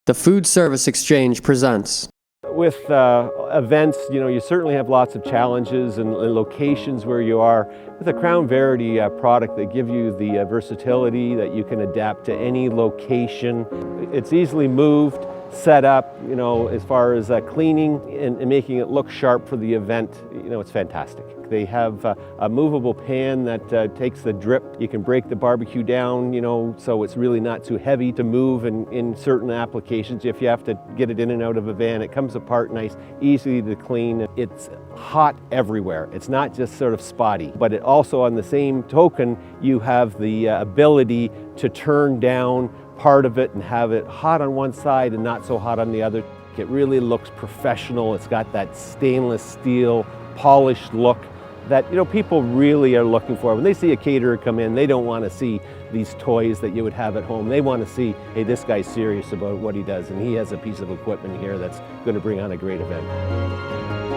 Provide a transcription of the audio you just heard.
The Food Service Exchange presents. With events, you certainly have lots of challenges and locations where you are. With a Crown Verity product, they give you the versatility that you can adapt to any location. It's easily moved, set up, as far as cleaning and making it look sharp for the event. It's fantastic. They have a movable pan that takes the drip. You can break the barbecue down, so it's really not too heavy to move in certain applications. If you have to get it in and out of a van, it comes apart nice, easy to clean. It's hot everywhere. It's not just sort of spotty, but it also, on the same token, you have the ability to turn down part of it and have it hot on one side and not so hot on the other. It really looks professional. It's got that stainless steel polished look that people really are looking for. When they see a caterer come in, they don't want to see these toys that you would have at home. They want to see, hey, this guy's serious about what he does, and he has a piece of equipment here that's going to bring on a great event.